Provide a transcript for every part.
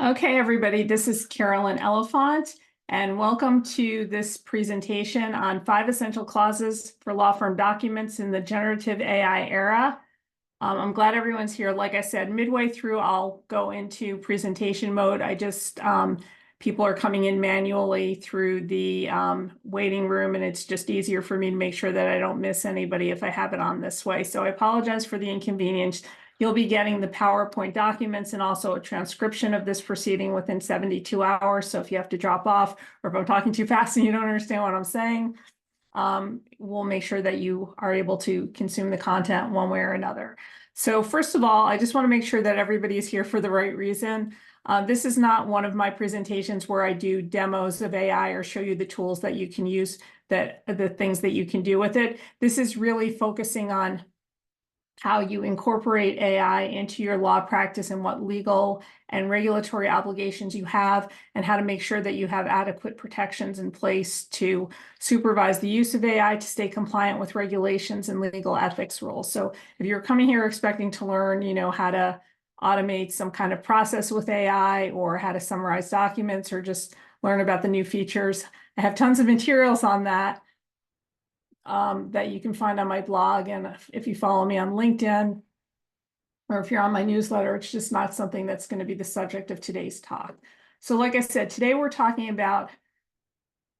Okay, everybody, this is Carolyn Elephant, and welcome to this presentation on 5 essential clauses for law firm documents in the generative AI era. I'm glad everyone's here. Like I said, midway through, I'll go into presentation mode. People are coming in manually through the waiting room, and it's just easier for me to make sure that I don't miss anybody if I have it on this way. So I apologize for the inconvenience. You'll be getting the PowerPoint documents and also a transcription of this proceeding within 72 hours. So if you have to drop off, or if I'm talking too fast and you don't understand what I'm saying, we'll make sure that you are able to consume the content one way or another. So first of all, I just want to make sure that everybody is here for the right reason. This is not one of my presentations where I do demos of AI or show you the tools that you can use, the things that you can do with it. This is really focusing on how you incorporate AI into your law practice and what legal and regulatory obligations you have, and how to make sure that you have adequate protections in place to supervise the use of AI to stay compliant with regulations and legal ethics rules. So if you're coming here expecting to learn, how to automate some kind of process with AI, or how to summarize documents, or just learn about the new features, I have tons of materials on that. That you can find on my blog, and if you follow me on LinkedIn, or if you're on my newsletter, it's just not something that's going to be the subject of today's talk. So like I said, today we're talking about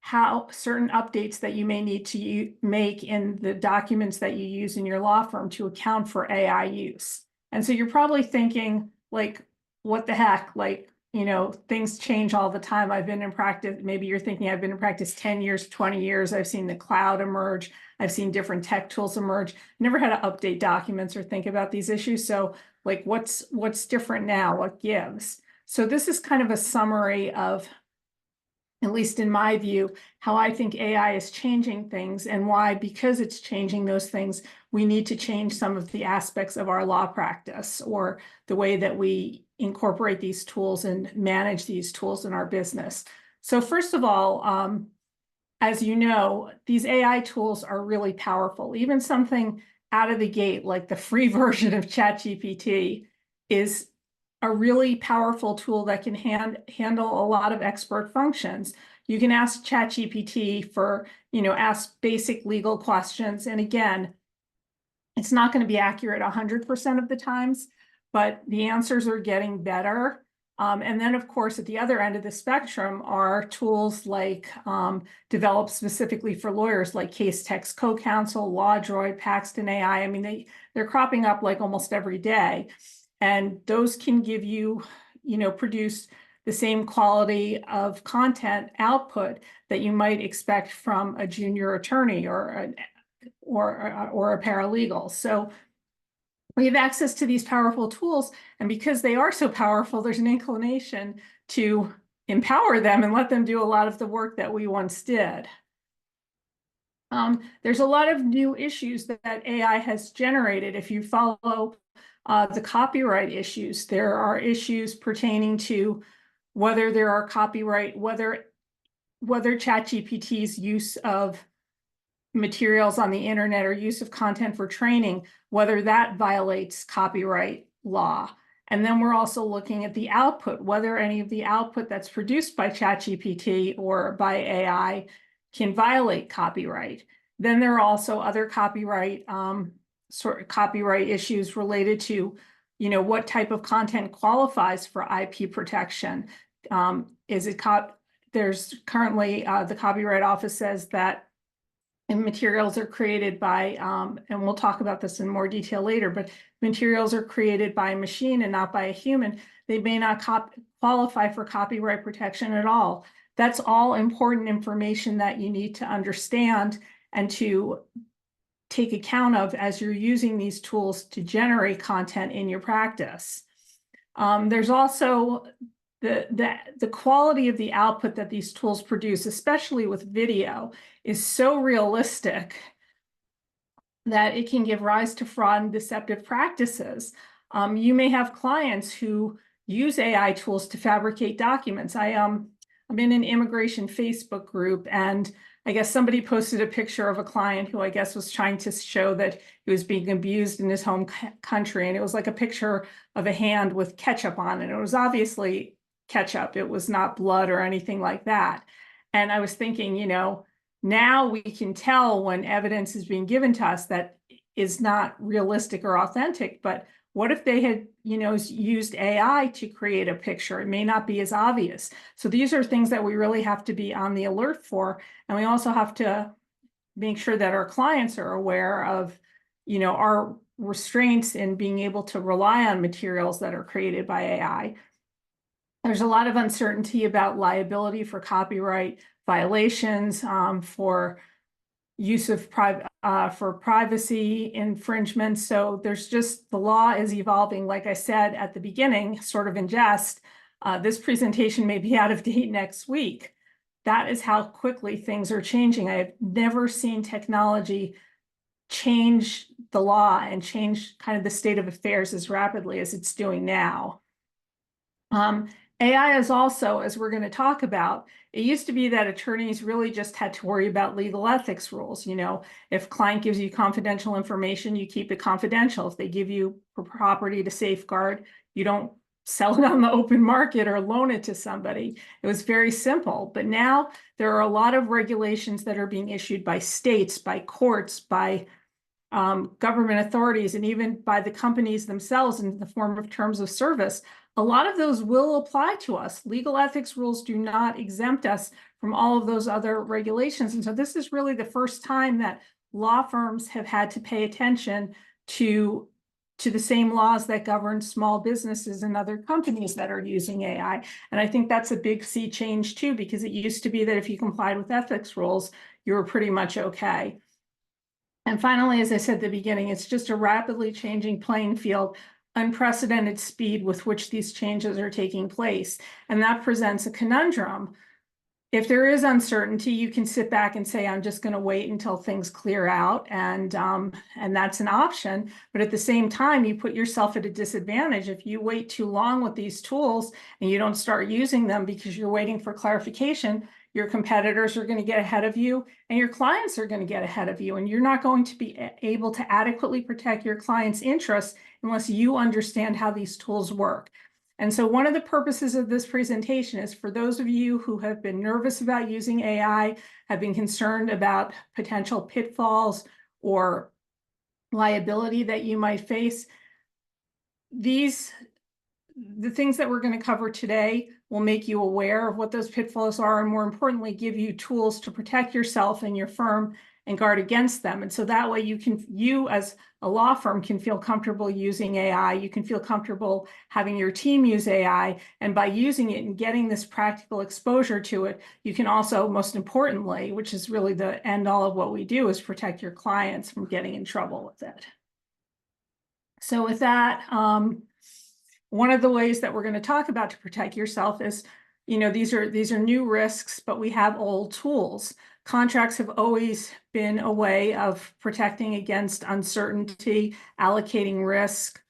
how certain updates that you may need to make in the documents that you use in your law firm to account for AI use. And so you're probably thinking, like, what the heck? Like, things change all the time. I've been in practice. Maybe you're thinking I've been in practice 10 years, 20 years. I've seen the cloud emerge. I've seen different tech tools emerge. Never had to update documents or think about these issues. So like, what's different now? What gives? So this is kind of a summary of, at least in my view, how I think AI is changing things, and why, because it's changing those things, we need to change some of the aspects of our law practice, or the way that we incorporate these tools and manage these tools in our business. So first of all, as you know, these AI tools are really powerful. Even something out of the gate, like the free version of ChatGPT, is a really powerful tool that can handle a lot of expert functions. You can ask ChatGPT for, ask basic legal questions. And again, it's not going to be accurate 100% of the times, but the answers are getting better. And then, of course, at the other end of the spectrum are tools like developed specifically for lawyers, like Case Text Co-Counsel, LawDroid, Paxton AI. I mean, they're cropping up like almost every day. And those can give you, produce the same quality of content output that you might expect from a junior attorney or a paralegal. So we have access to these powerful tools, and because they are so powerful, there's an inclination to empower them and let them do a lot of the work that we once did. There's a lot of new issues that AI has generated. If you follow the copyright issues, there are issues pertaining to whether there are whether ChatGPT's use of materials on the internet or use of content for training, whether that violates copyright law. And then we're also looking at the output, whether any of the output that's produced by ChatGPT or by AI can violate copyright. Then there are also other copyright issues related to, what type of content qualifies for IP protection. There's currently, the Copyright Office says that materials are created by, and we'll talk about this in more detail later, but materials are created by a machine and not by a human. They may not qualify for copyright protection at all. That's all important information that you need to understand and to take account of as you're using these tools to generate content in your practice. There's also the quality of the output that these tools produce, especially with video, is so realistic that it can give rise to fraud and deceptive practices. You may have clients who use AI tools to fabricate documents. I'm in an immigration Facebook group, and I guess somebody posted a picture of a client who I guess was trying to show that he was being abused in his home country. And it was like a picture of a hand with ketchup on it. It was obviously ketchup. It was not blood or anything like that. And I was thinking, now we can tell when evidence is being given to us that is not realistic or authentic, but what if they had, used AI to create a picture? It may not be as obvious. So these are things that we really have to be on the alert for. And we also have to make sure that our clients are aware of, our restraints in being able to rely on materials that are created by AI. There's a lot of uncertainty about liability for copyright violations, for use of for privacy infringements. So there's just, the law is evolving. Like I said at the beginning, sort of in jest, this presentation may be out of date next week. That is how quickly things are changing. I have never seen technology change the law and change kind of the state of affairs as rapidly as it's doing now. AI is also, as we're going to talk about, it used to be that attorneys really just had to worry about legal ethics rules. If client gives you confidential information, you keep it confidential. If they give you property to safeguard, you don't sell it on the open market or loan it to somebody. It was very simple. But now there are a lot of regulations that are being issued by states, by courts, by government authorities, and even by the companies themselves in the form of terms of service. A lot of those will apply to us. Legal ethics rules do not exempt us from all of those other regulations. And so this is really the first time that law firms have had to pay attention to the same laws that govern small businesses and other companies that are using AI. And I think that's a big sea change too, because it used to be that if you complied with ethics rules, you were pretty much okay. And finally, as I said at the beginning, it's just a rapidly changing playing field, unprecedented speed with which these changes are taking place. And that presents a conundrum. If there is uncertainty, you can sit back and say, I'm just going to wait until things clear out. And that's an option. But at the same time, you put yourself at a disadvantage. If you wait too long with these tools and you don't start using them because you're waiting for clarification, your competitors are going to get ahead of you and your clients are going to get ahead of you. And you're not going to be able to adequately protect your clients' interests unless you understand how these tools work. And so one of the purposes of this presentation is for those of you who have been nervous about using AI, have been concerned about potential pitfalls or liability that you might face. The things that we're going to cover today will make you aware of what those pitfalls are, and more importantly, give you tools to protect yourself and your firm and guard against them. And so that way you as a law firm can feel comfortable using AI. You can feel comfortable having your team use AI. And by using it and getting this practical exposure to it, you can also, most importantly, which is really the end all of what we do, is protect your clients from getting in trouble with it. So with that, one of the ways that we're going to talk about to protect yourself is, these are new risks, but we have old tools. Contracts have always been a way of protecting against uncertainty, allocating risk,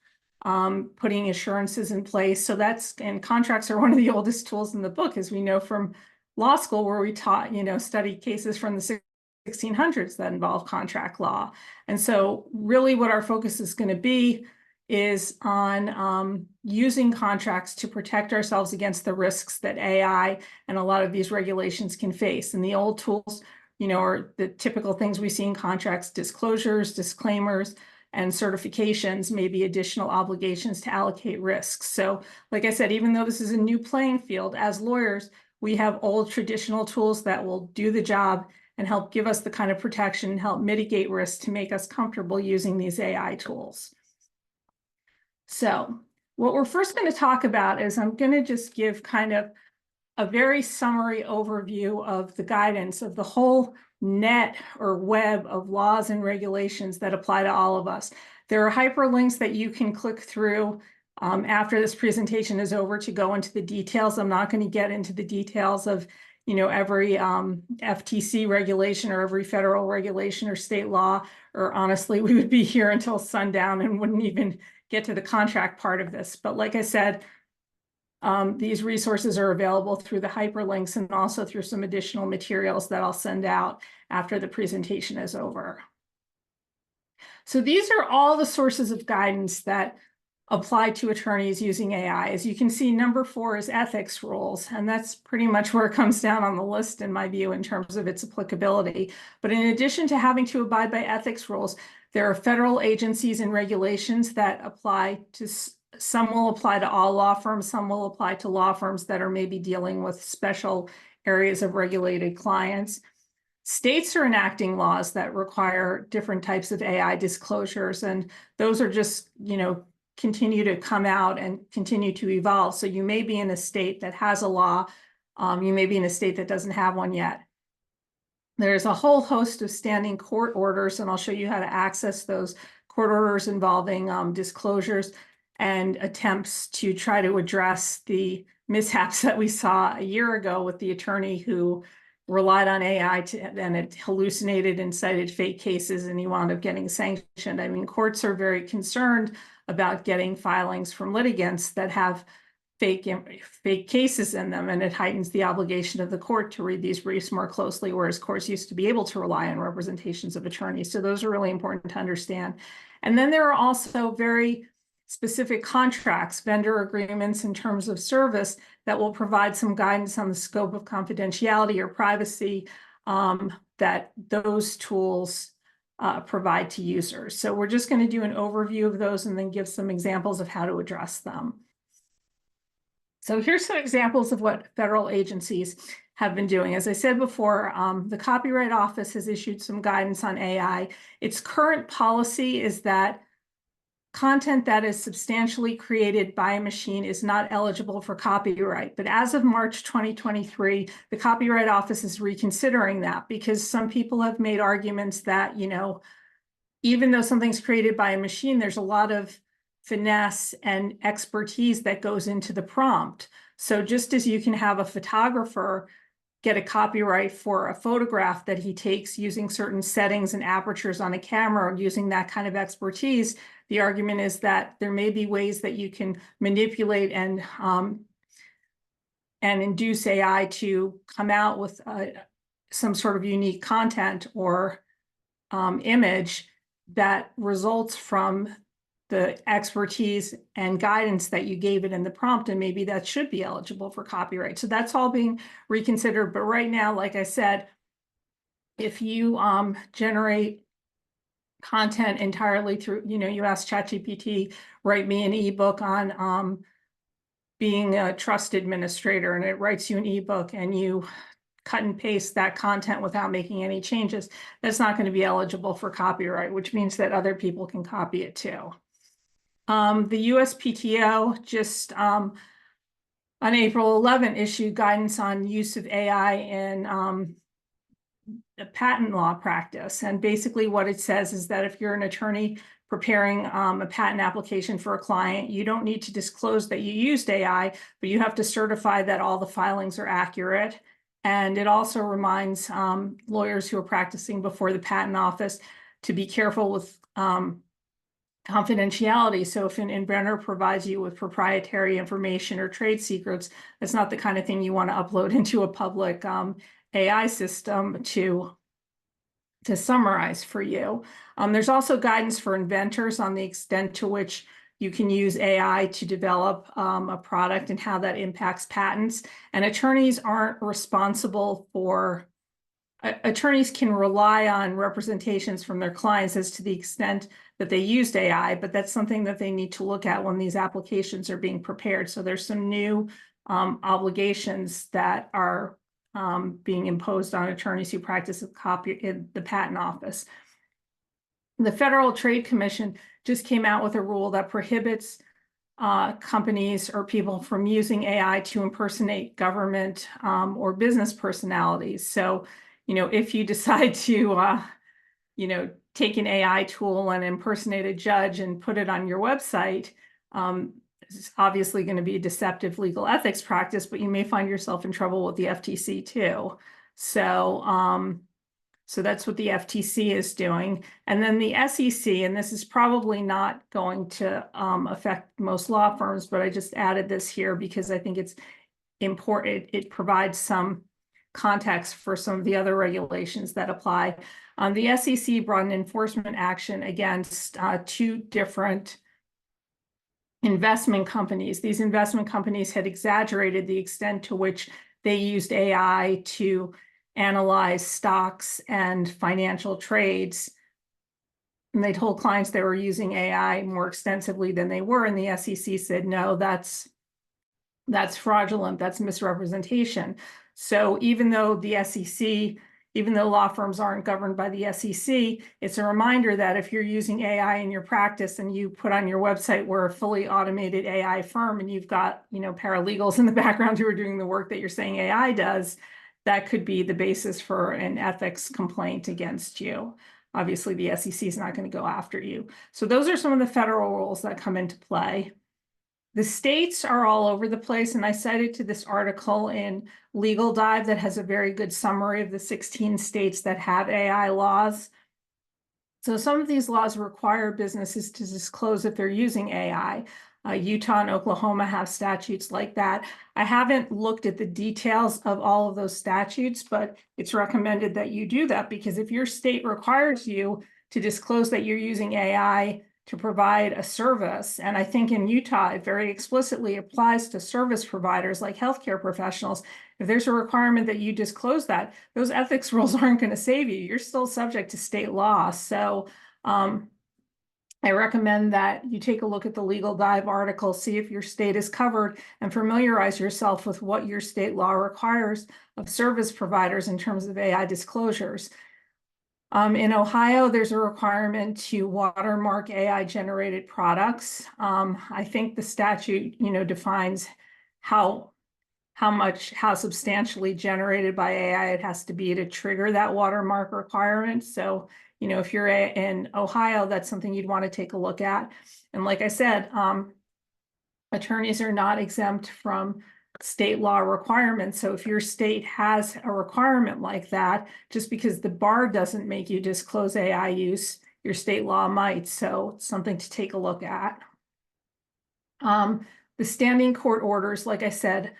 putting assurances in place. And contracts are one of the oldest tools in the book, as we know from law school, where we studied cases from the 1600s that involve contract law. And so really what our focus is going to be is on using contracts to protect ourselves against the risks that AI and a lot of these regulations can face. And the old tools, are the typical things we see in contracts: disclosures, disclaimers, and certifications, maybe additional obligations to allocate risks. So like I said, even though this is a new playing field, as lawyers, we have old traditional tools that will do the job and help give us the kind of protection, help mitigate risks to make us comfortable using these AI tools. So what we're first going to talk about is I'm going to just give kind of a very summary overview of the guidance of the whole net or web of laws and regulations that apply to all of us. There are hyperlinks that you can click through after this presentation is over to go into the details. I'm not going to get into the details of every FTC regulation or every federal regulation or state law, or honestly, we would be here until sundown and wouldn't even get to the contract part of this. But like I said, these resources are available through the hyperlinks and also through some additional materials that I'll send out after the presentation is over. So these are all the sources of guidance that apply to attorneys using AI. As you can see, number 4 is ethics rules, and that's pretty much where it comes down on the list, in my view, in terms of its applicability. But in addition to having to abide by ethics rules, there are federal agencies and regulations that apply to, some will apply to all law firms, some will apply to law firms that are maybe dealing with special areas of regulated clients. States are enacting laws that require different types of AI disclosures, and those are just, continue to come out and continue to evolve. So you may be in a state that has a law, you may be in a state that doesn't have one yet. There's a whole host of standing court orders, and I'll show you how to access those court orders involving disclosures and attempts to try to address the mishaps that we saw a year ago with the attorney who relied on AI and it hallucinated and cited fake cases, and he wound up getting sanctioned. I mean, courts are very concerned about getting filings from litigants that have fake cases in them, and it heightens the obligation of the court to read these briefs more closely, whereas courts used to be able to rely on representations of attorneys. So those are really important to understand. And then there are also very specific contracts, vendor agreements in terms of service that will provide some guidance on the scope of confidentiality or privacy that those tools provide to users. So we're just going to do an overview of those and then give some examples of how to address them. So here's some examples of what federal agencies have been doing. As I said before, the Copyright Office has issued some guidance on AI. Its current policy is that content that is substantially created by a machine is not eligible for copyright. But as of March 2023, the Copyright Office is reconsidering that, because some people have made arguments that, even though something's created by a machine, there's a lot of finesse and expertise that goes into the prompt. So just as you can have a photographer get a copyright for a photograph that he takes using certain settings and apertures on a camera, using that kind of expertise, the argument is that there may be ways that you can manipulate and induce AI to come out with some sort of unique content or image that results from the expertise and guidance that you gave it in the prompt, and maybe that should be eligible for copyright. So that's all being reconsidered. But right now, like I said, if you generate content entirely through, you ask ChatGPT, write me an ebook on being a trust administrator, and it writes you an ebook, and you cut and paste that content without making any changes, that's not going to be eligible for copyright, which means that other people can copy it too. The USPTO just on April 11 issued guidance on use of AI in the patent law practice. And basically what it says is that if you're an attorney preparing a patent application for a client, you don't need to disclose that you used AI, but you have to certify that all the filings are accurate. And it also reminds lawyers who are practicing before the patent office to be careful with confidentiality. So if an inventor provides you with proprietary information or trade secrets, that's not the kind of thing you want to upload into a public AI system to summarize for you. There's also guidance for inventors on the extent to which you can use AI to develop a product and how that impacts patents. And attorneys aren't responsible for, attorneys can rely on representations from their clients as to the extent that they used AI, but that's something that they need to look at when these applications are being prepared. So there's some new obligations that are being imposed on attorneys who practice in the patent office. The Federal Trade Commission just came out with a rule that prohibits companies or people from using AI to impersonate government or business personalities. So, if you decide to, take an AI tool and impersonate a judge and put it on your website, it's obviously going to be a deceptive legal ethics practice, but you may find yourself in trouble with the FTC too. So, so that's what the FTC is doing. And then the SEC, and this is probably not going to affect most law firms, but I just added this here because I think it's important. It provides some context for some of the other regulations that apply. The SEC brought an enforcement action against two different investment companies. These investment companies had exaggerated the extent to which they used AI to analyze stocks and financial trades. And they told clients they were using AI more extensively than they were. And the SEC said, no, that's fraudulent, that's misrepresentation. So even though the SEC, even though law firms aren't governed by the SEC, it's a reminder that if you're using AI in your practice and you put on your website we're a fully automated AI firm and you've got, paralegals in the background who are doing the work that you're saying AI does, that could be the basis for an ethics complaint against you. Obviously, the SEC is not going to go after you. So those are some of the federal rules that come into play. The states are all over the place, and I cited to this article in Legal Dive that has a very good summary of the 16 states that have AI laws. So some of these laws require businesses to disclose if they're using AI. Utah and Oklahoma have statutes like that. I haven't looked at the details of all of those statutes, but it's recommended that you do that, because if your state requires you to disclose that you're using AI to provide a service, and I think in Utah, it very explicitly applies to service providers like healthcare professionals. If there's a requirement that you disclose that, those ethics rules aren't going to save you. You're still subject to state law. So I recommend that you take a look at the Legal Dive article, see if your state is covered, and familiarize yourself with what your state law requires of service providers in terms of AI disclosures. In Ohio, there's a requirement to watermark AI-generated products. I think the statute, defines how substantially generated by AI it has to be to trigger that watermark requirement. So, if you're in Ohio, that's something you'd want to take a look at. And like I said, attorneys are not exempt from state law requirements. So if your state has a requirement like that, just because the bar doesn't make you disclose AI use, your state law might. So it's something to take a look at. The standing court orders, like I said,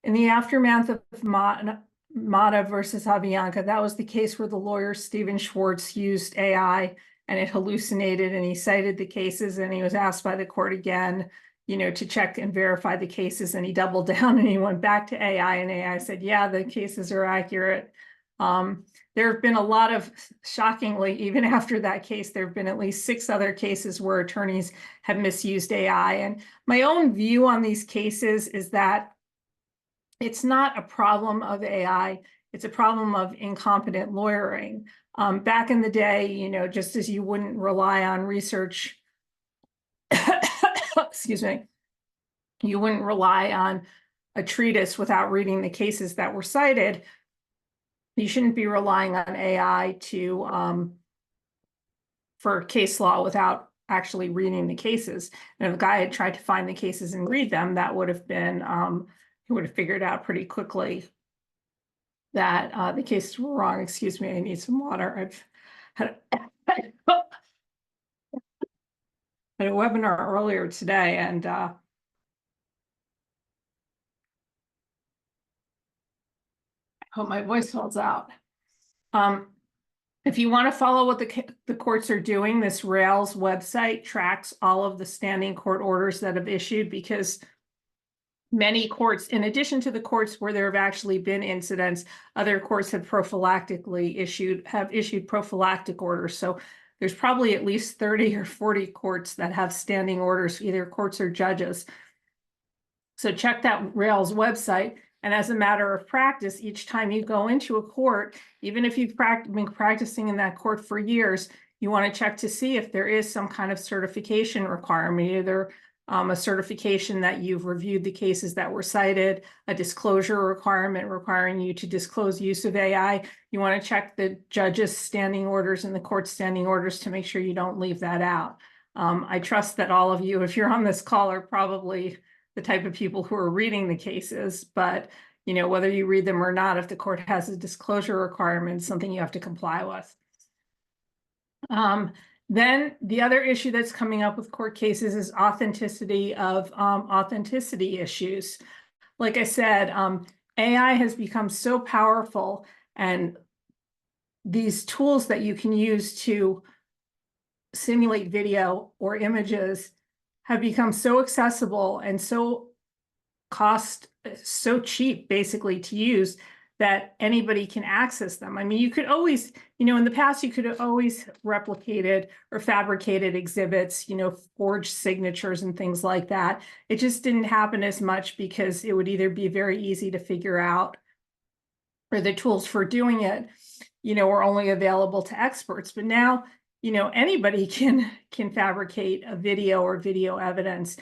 in the aftermath of Mata versus Avianca, that was the case where the lawyer Stephen Schwartz used AI and it hallucinated, and he cited the cases, and he was asked by the court again, to check and verify the cases, and he doubled down and he went back to AI, and AI said, yeah, the cases are accurate. There have been a lot of, shockingly, even after that case, there have been at least 6 other cases where attorneys have misused AI. And my own view on these cases is that it's not a problem of AI, it's a problem of incompetent lawyering. Back in the day, just as you wouldn't rely on research, excuse me, you wouldn't rely on a treatise without reading the cases that were cited, you shouldn't be relying on AI for case law without actually reading the cases. And if a guy had tried to find the cases and read them, that would have been, he would have figured out pretty quickly that the cases were wrong. Excuse me, I need some water. I've had a webinar earlier today, and I hope my voice holds out. If you want to follow what the courts are doing, this Rails website tracks all of the standing court orders that have issued, because many courts, in addition to the courts where there have actually been incidents, other courts have issued prophylactic orders. So there's probably at least 30 or 40 courts that have standing orders, either courts or judges. So check that Rails website. And as a matter of practice, each time you go into a court, even if you've been practicing in that court for years, you want to check to see if there is some kind of certification requirement, either a certification that you've reviewed the cases that were cited, a disclosure requirement requiring you to disclose use of AI. You want to check the judge's standing orders and the court's standing orders to make sure you don't leave that out. I trust that all of you, if you're on this call, are probably the type of people who are reading the cases, but whether you read them or not, if the court has a disclosure requirement, it's something you have to comply with. Then the other issue that's coming up with court cases is authenticity issues. Like I said, AI has become so powerful, and these tools that you can use to simulate video or images have become so accessible and so cheap basically to use that anybody can access them. I mean, you could always, in the past, you could have always replicated or fabricated exhibits, forged signatures and things like that. It just didn't happen as much because it would either be very easy to figure out, or the tools for doing it, were only available to experts. But now, anybody can fabricate a video or video evidence.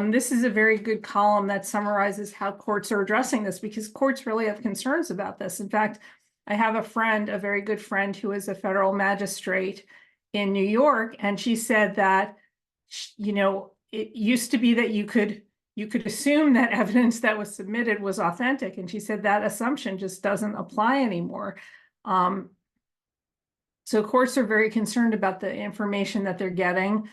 This is a very good column that summarizes how courts are addressing this, because courts really have concerns about this. In fact, I have a friend, a very good friend, who is a federal magistrate in New York, and she said that, it used to be that you could assume that evidence that was submitted was authentic, and she said that assumption just doesn't apply anymore. So courts are very concerned about the information that they're getting.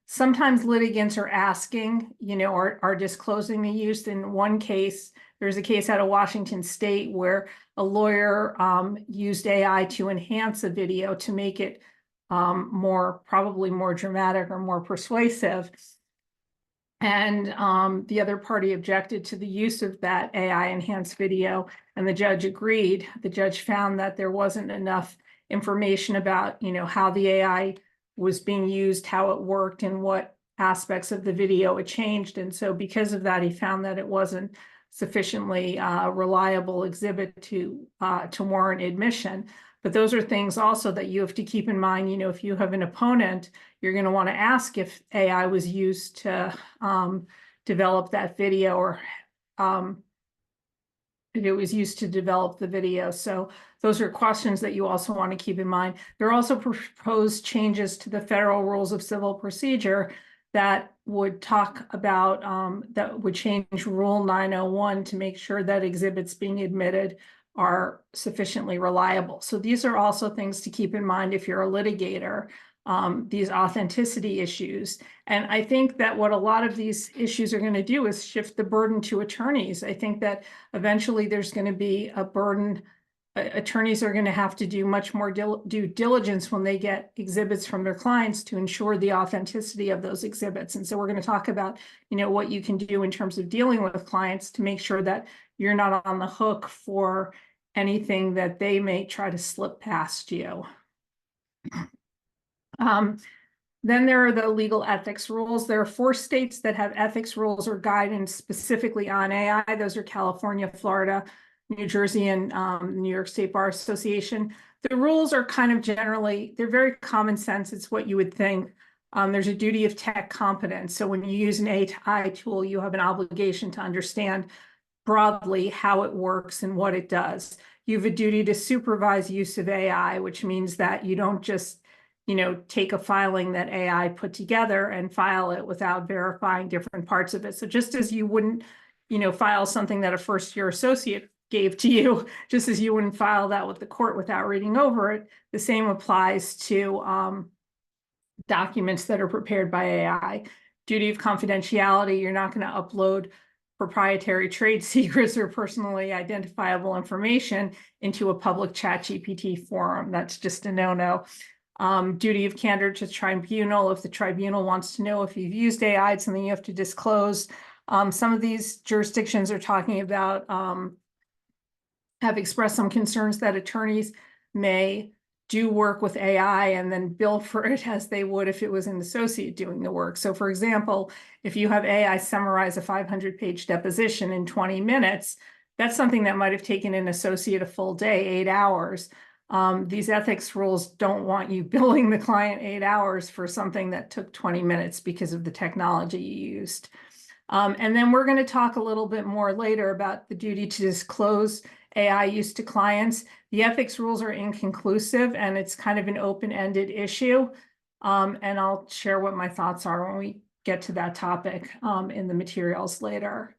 Sometimes litigants are asking, are disclosing the use. In one case, there's a case out of Washington State where a lawyer used AI to enhance a video to make it probably more dramatic or more persuasive. And the other party objected to the use of that AI enhanced video, and the judge agreed. The judge found that there wasn't enough information about, how the AI was being used, how it worked, and what aspects of the video it changed. And so because of that, he found that it wasn't sufficiently reliable exhibit to warrant admission. But those are things also that you have to keep in mind. If you have an opponent, you're going to want to ask if AI was used to develop that video, or if it was used to develop the video. So those are questions that you also want to keep in mind. There are also proposed changes to the federal rules of civil procedure that would talk about, that would change Rule 901 to make sure that exhibits being admitted are sufficiently reliable. So these are also things to keep in mind if you're a litigator, these authenticity issues. And I think that what a lot of these issues are going to do is shift the burden to attorneys. I think that eventually there's going to be a burden. Attorneys are going to have to do much more due diligence when they get exhibits from their clients to ensure the authenticity of those exhibits. And so we're going to talk about, what you can do in terms of dealing with clients to make sure that you're not on the hook for anything that they may try to slip past you. Then there are the legal ethics rules. There are 4 states that have ethics rules or guidance specifically on AI. Those are California, Florida, New Jersey, and New York State Bar Association. The rules are kind of generally, they're very common sense. It's what you would think. There's a duty of tech competence. So when you use an AI tool, you have an obligation to understand broadly how it works and what it does. You have a duty to supervise use of AI, which means that you don't just take a filing that AI put together and file it without verifying different parts of it. So just as you wouldn't, file something that a first-year associate gave to you, just as you wouldn't file that with the court without reading over it, the same applies to documents that are prepared by AI. Duty of confidentiality, you're not going to upload proprietary trade secrets or personally identifiable information into a public ChatGPT forum. That's just a no-no. Duty of candor to tribunal. If the tribunal wants to know if you've used AI, it's something you have to disclose. Some of these jurisdictions are talking about, have expressed some concerns that attorneys may do work with AI and then bill for it as they would if it was an associate doing the work. So for example, if you have AI summarize a 500-page deposition in 20 minutes, that's something that might have taken an associate a full day, 8 hours. These ethics rules don't want you billing the client 8 hours for something that took 20 minutes because of the technology you used. And then we're going to talk a little bit more later about the duty to disclose AI use to clients. The ethics rules are inconclusive, and it's kind of an open-ended issue. And I'll share what my thoughts are when we get to that topic in the materials later.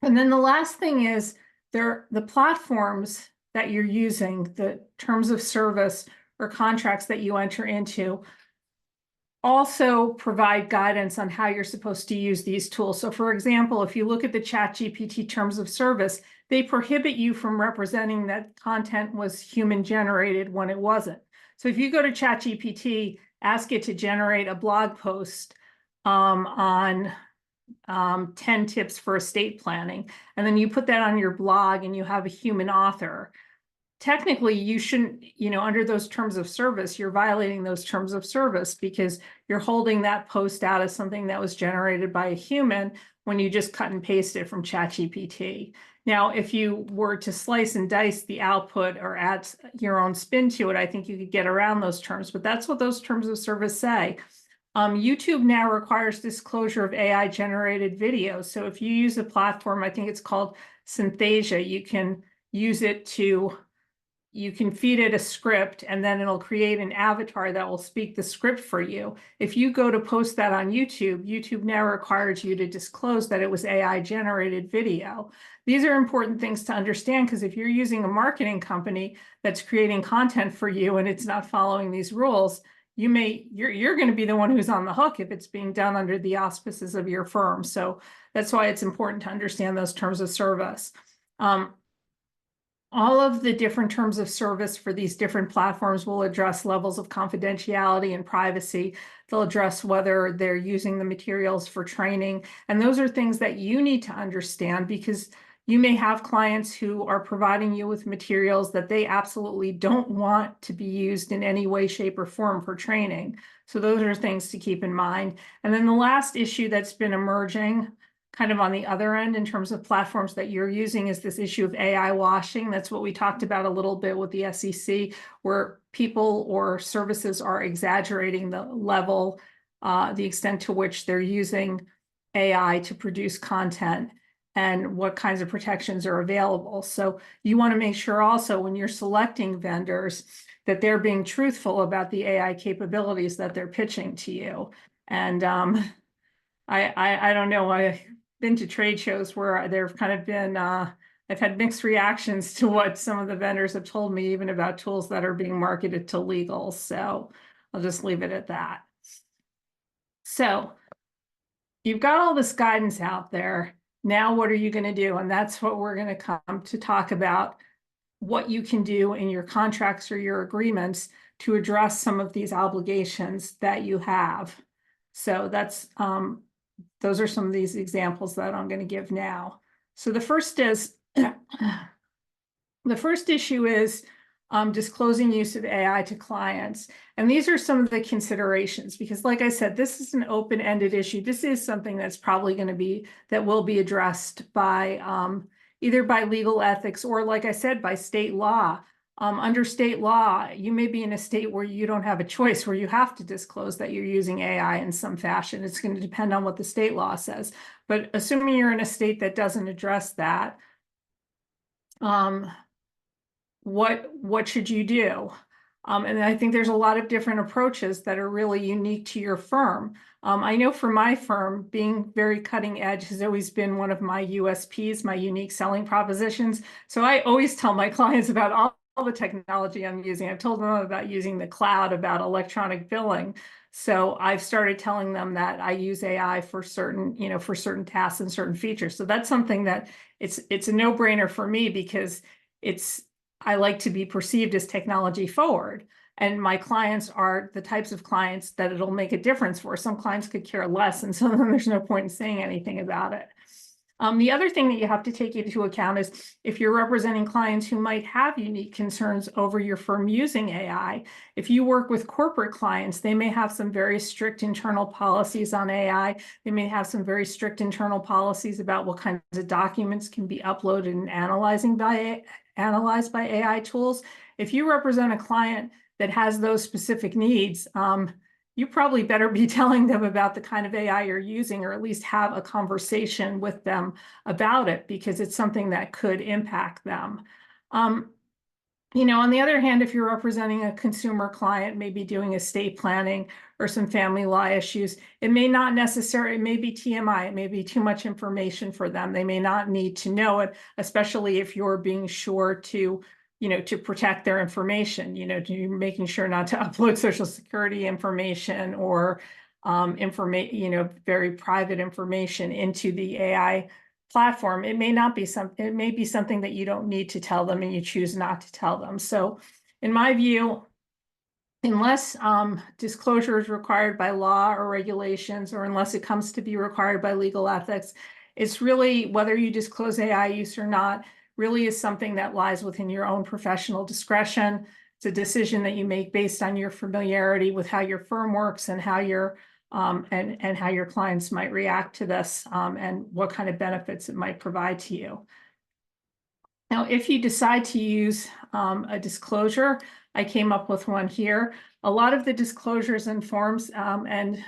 And then the last thing is the platforms that you're using, the terms of service or contracts that you enter into, also provide guidance on how you're supposed to use these tools. So for example, if you look at the ChatGPT terms of service, they prohibit you from representing that content was human generated when it wasn't. So if you go to ChatGPT, ask it to generate a blog post on 10 tips for estate planning, and then you put that on your blog and you have a human author. Technically, you shouldn't, under those terms of service, you're violating those terms of service because you're holding that post out as something that was generated by a human when you just cut and paste it from ChatGPT. Now, if you were to slice and dice the output or add your own spin to it, I think you could get around those terms, but that's what those terms of service say. YouTube now requires disclosure of AI-generated videos. So if you use a platform, I think it's called Synthesia, you can use it to you can feed it a script and then it'll create an avatar that will speak the script for you. If you go to post that on YouTube, YouTube now requires you to disclose that it was AI generated video. These are important things to understand because if you're using a marketing company that's creating content for you and it's not following these rules, you're going to be the one who's on the hook if it's being done under the auspices of your firm. So that's why it's important to understand those terms of service. All of the different terms of service for these different platforms will address levels of confidentiality and privacy. They'll address whether they're using the materials for training. And those are things that you need to understand because you may have clients who are providing you with materials that they absolutely don't want to be used in any way, shape, or form for training. So those are things to keep in mind. And then the last issue that's been emerging kind of on the other end in terms of platforms that you're using is this issue of AI washing. That's what we talked about a little bit with the SEC, where people or services are exaggerating the level, the extent to which they're using AI to produce content and what kinds of protections are available. So you want to make sure also when you're selecting vendors that they're being truthful about the AI capabilities that they're pitching to you. And I don't know, I've been to trade shows where there've kind of been, I've had mixed reactions to what some of the vendors have told me, even about tools that are being marketed to legal. So I'll just leave it at that. So you've got all this guidance out there. Now, what are you going to do? And that's what we're going to come to talk about, what you can do in your contracts or your agreements to address some of these obligations that you have. So that's those are some of these examples that I'm going to give now. So the first is the first issue is disclosing use of AI to clients. And these are some of the considerations, because like I said, this is an open-ended issue. This is something that's probably going to be, that will be addressed by either by legal ethics or, like I said, by state law. Under state law, you may be in a state where you don't have a choice, where you have to disclose that you're using AI in some fashion. It's going to depend on what the state law says. But assuming you're in a state that doesn't address that, what should you do? And I think there's a lot of different approaches that are really unique to your firm. I know for my firm, being very cutting edge has always been one of my USPs, my unique selling propositions. So I always tell my clients about all the technology I'm using. I've told them about using the cloud, about electronic billing. So I've started telling them that I use AI for certain, for certain tasks and certain features. So that's something that it's a no-brainer for me, because I like to be perceived as technology forward. And my clients are the types of clients that it'll make a difference for. Some clients could care less, and so then there's no point in saying anything about it. The other thing that you have to take into account is if you're representing clients who might have unique concerns over your firm using AI. If you work with corporate clients, they may have some very strict internal policies on AI. They may have some very strict internal policies about what kinds of documents can be uploaded and analyzed by AI tools. If you represent a client that has those specific needs, you probably better be telling them about the kind of AI you're using, or at least have a conversation with them about it, because it's something that could impact them. On the other hand, if you're representing a consumer client, maybe doing estate planning or some family law issues, it may not necessarily, it may be TMI, it may be too much information for them. They may not need to know it, especially if you're being sure to to protect their information, to making sure not to upload Social Security information or very private information into the AI platform. It may not be it may be something that you don't need to tell them and you choose not to tell them. So in my view, unless disclosure is required by law or regulations, or unless it comes to be required by legal ethics, it's really whether you disclose AI use or not really is something that lies within your own professional discretion. It's a decision that you make based on your familiarity with how your firm works and how your and how your clients might react to this, and what kind of benefits it might provide to you. Now, if you decide to use a disclosure, I came up with one here. A lot of the disclosures and forms and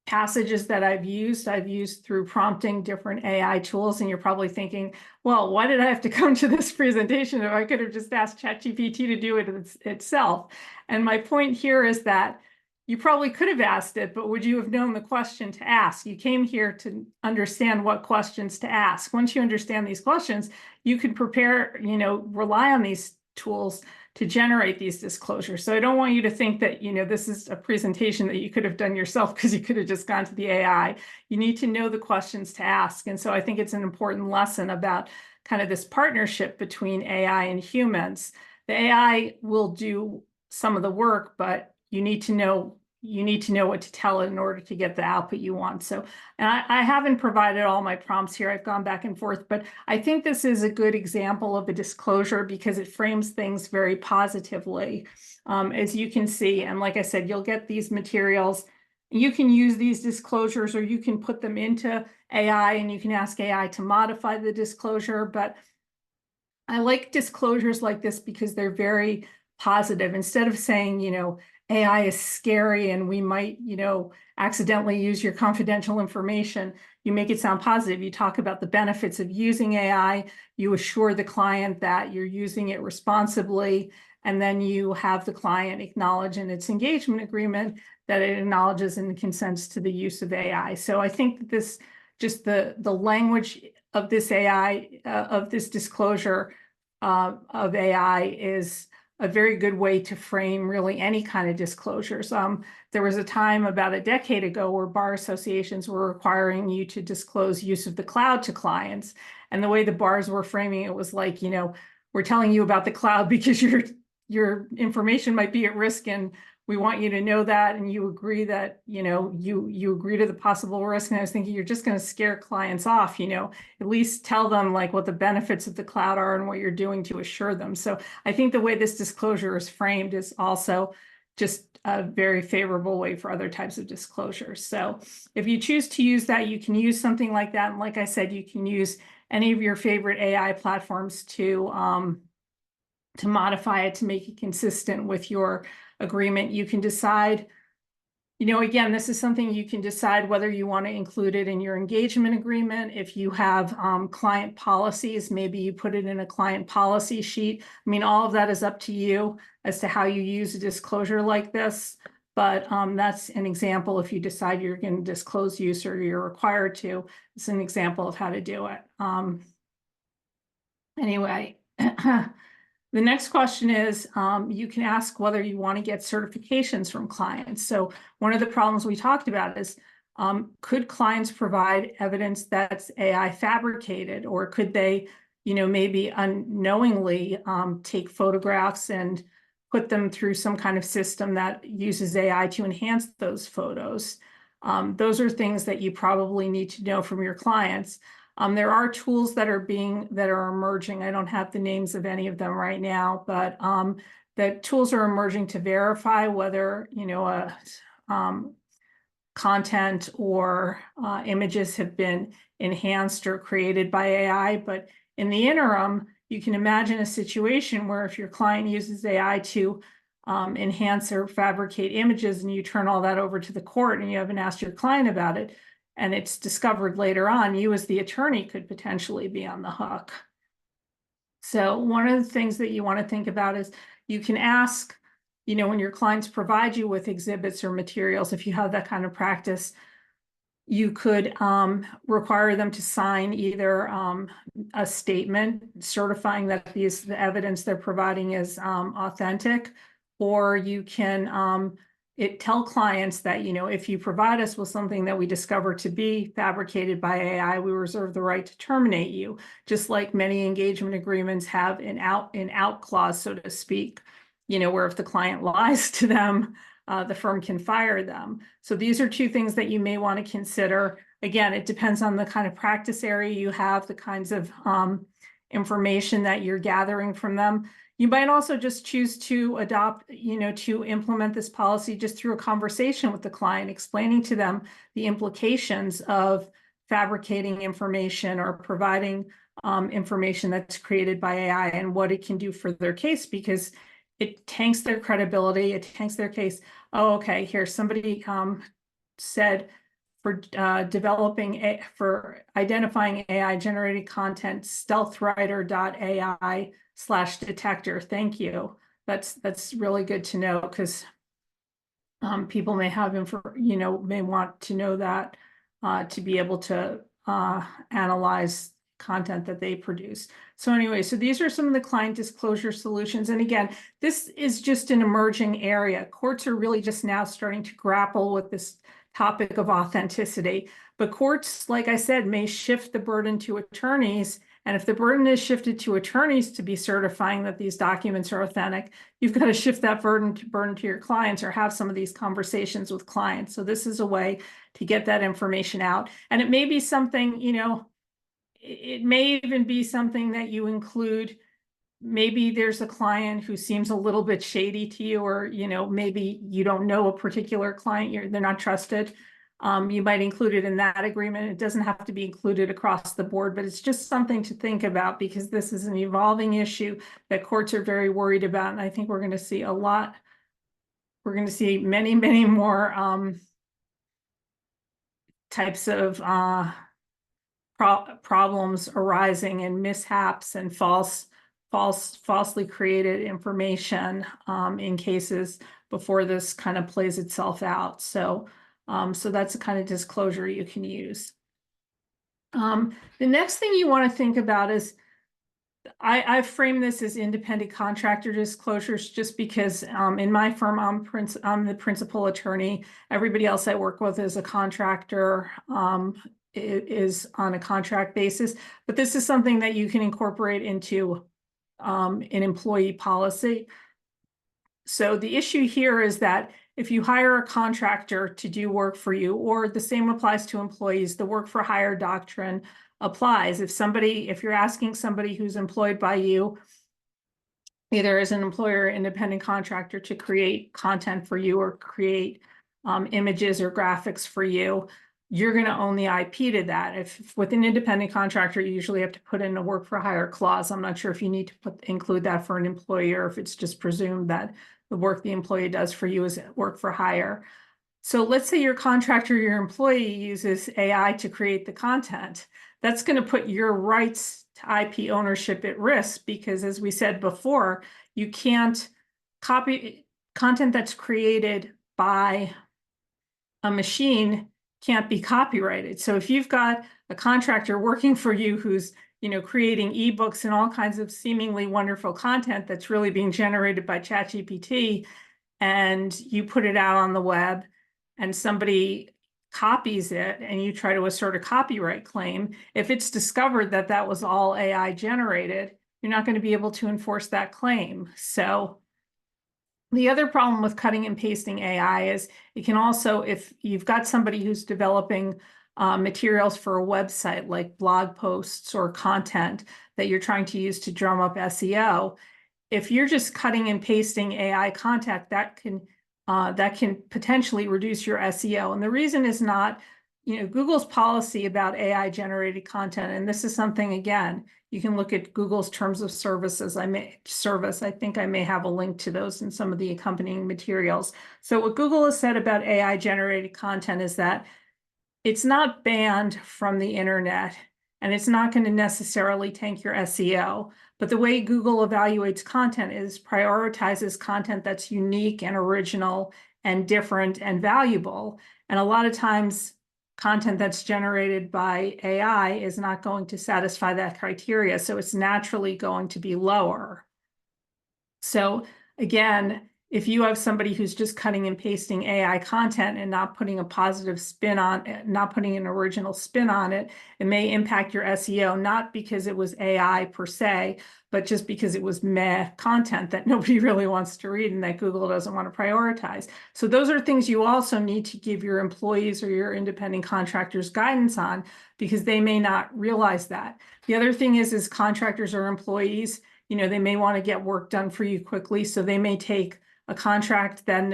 passages that I've used through prompting different AI tools. And you're probably thinking, well, why did I have to come to this presentation if I could have just asked ChatGPT to do it itself? And my point here is that you probably could have asked it, but would you have known the question to ask? You came here to understand what questions to ask. Once you understand these questions, you can prepare, rely on these tools to generate these disclosures. So I don't want you to think that, this is a presentation that you could have done yourself because you could have just gone to the AI. You need to know the questions to ask. And so I think it's an important lesson about kind of this partnership between AI and humans. The AI will do some of the work, but you need to know what to tell it in order to get the output you want. So, and I haven't provided all my prompts here. I've gone back and forth, but I think this is a good example of a disclosure because it frames things very positively, as you can see. And like I said, you'll get these materials. You can use these disclosures, or you can put them into AI and you can ask AI to modify the disclosure. But I like disclosures like this because they're very positive. Instead of saying, AI is scary and we might, accidentally use your confidential information, you make it sound positive. You talk about the benefits of using AI, you assure the client that you're using it responsibly, and then you have the client acknowledge in its engagement agreement that it acknowledges and consents to the use of AI. So I think this, just the language of this AI, of this disclosure of AI is a very good way to frame really any kind of disclosures. There was a time about a decade ago where bar associations were requiring you to disclose use of the cloud to clients. And the way the bars were framing it was like, we're telling you about the cloud because your information might be at risk and we want you to know that, and you agree that, you agree to the possible risk. And I was thinking, you're just going to scare clients off, at least tell them like what the benefits of the cloud are and what you're doing to assure them. So I think the way this disclosure is framed is also just a very favorable way for other types of disclosures. So if you choose to use that, you can use something like that. And like I said, you can use any of your favorite AI platforms to modify it to make it consistent with your agreement. You can decide, again, this is something you can decide whether you want to include it in your engagement agreement. If you have client policies, maybe you put it in a client policy sheet. I mean, all of that is up to you as to how you use a disclosure like this. But that's an example. If you decide you're going to disclose use or you're required to, it's an example of how to do it. Anyway. The next question is, you can ask whether you want to get certifications from clients. So one of the problems we talked about is, could clients provide evidence that's AI fabricated, or could they, maybe unknowingly take photographs and put them through some kind of system that uses AI to enhance those photos? Those are things that you probably need to know from your clients. There are tools that are emerging. I don't have the names of any of them right now, but the tools are emerging to verify whether, content or images have been enhanced or created by AI. But in the interim, you can imagine a situation where if your client uses AI to enhance or fabricate images, and you turn all that over to the court and you haven't asked your client about it, and it's discovered later on, you as the attorney could potentially be on the hook. So one of the things that you want to think about is you can ask, when your clients provide you with exhibits or materials, if you have that kind of practice, you could require them to sign either a statement certifying that the evidence they're providing is authentic, or you can tell clients that, if you provide us with something that we discover to be fabricated by AI, we reserve the right to terminate you, just like many engagement agreements have an out clause, so to speak. where if the client lies to them, the firm can fire them. So these are two things that you may want to consider. Again, it depends on the kind of practice area you have, the kinds of information that you're gathering from them. You might also just choose to adopt, to implement this policy just through a conversation with the client, explaining to them the implications of fabricating information or providing information that's created by AI and what it can do for their case, because it tanks their credibility, it tanks their case. Oh, okay, here somebody said for for identifying AI generated content, stealthwriter.ai/detector. Thank you. That's really good to know, because people may have may want to know that to be able to analyze content that they produce. So anyway, so these are some of the client disclosure solutions. And again, this is just an emerging area. Courts are really just now starting to grapple with this topic of authenticity. But courts, like I said, may shift the burden to attorneys. And if the burden is shifted to attorneys to be certifying that these documents are authentic, you've got to shift that burden to your clients, or have some of these conversations with clients. So this is a way to get that information out. And it may be something, it may even be something that you include. Maybe there's a client who seems a little bit shady to you, or maybe you don't know a particular client, they're not trusted. You might include it in that agreement. It doesn't have to be included across the board, but it's just something to think about, because this is an evolving issue that courts are very worried about. And I think we're going to see many, many more types of problems arising, and mishaps and falsely created information in cases before this kind of plays itself out. So that's a kind of disclosure you can use. The next thing you want to think about is, I frame this as independent contractor disclosures, just because in my firm, I'm the principal attorney. Everybody else I work with is a contractor, is on a contract basis. But this is something that you can incorporate into an employee policy. So the issue here is that if you hire a contractor to do work for you, or the same applies to employees, the work for hire doctrine applies. If you're asking somebody who's employed by you, either as an employer or independent contractor, to create content for you, or create images or graphics for you, you're going to own the IP to that. If with an independent contractor, you usually have to put in a work for hire clause. I'm not sure if you need to include that for an employee, or if it's just presumed that the work the employee does for you is work for hire. So let's say your contractor, your employee, uses AI to create the content. That's going to put your rights to IP ownership at risk, because as we said before, you can't copy content that's created by a machine, can't be copyrighted. So if you've got a contractor working for you who's creating ebooks and all kinds of seemingly wonderful content that's really being generated by ChatGPT, and you put it out on the web, and somebody copies it, and you try to assert a copyright claim, if it's discovered that that was all AI generated, you're not going to be able to enforce that claim. So the other problem with cutting and pasting AI is it can also, if you've got somebody who's developing materials for a website, like blog posts or content that you're trying to use to drum up SEO, if you're just cutting and pasting AI content, that can potentially reduce your SEO. And the reason is not, Google's policy about AI generated content. And this is something, again, you can look at Google's terms of services. I think I may have a link to those in some of the accompanying materials. So what Google has said about AI generated content is that it's not banned from the internet, and it's not going to necessarily tank your SEO. But the way Google evaluates content is prioritizes content that's unique and original and different and valuable. And a lot of times, content that's generated by AI is not going to satisfy that criteria. So it's naturally going to be lower. So again, if you have somebody who's just cutting and pasting AI content and not putting a positive spin on it, not putting an original spin on it, it may impact your SEO, not because it was AI per se, but just because it was meh content that nobody really wants to read and that Google doesn't want to prioritize. So those are things you also need to give your employees or your independent contractors guidance on, because they may not realize that. The other thing is contractors or employees, they may want to get work done for you quickly. So they may take a contract that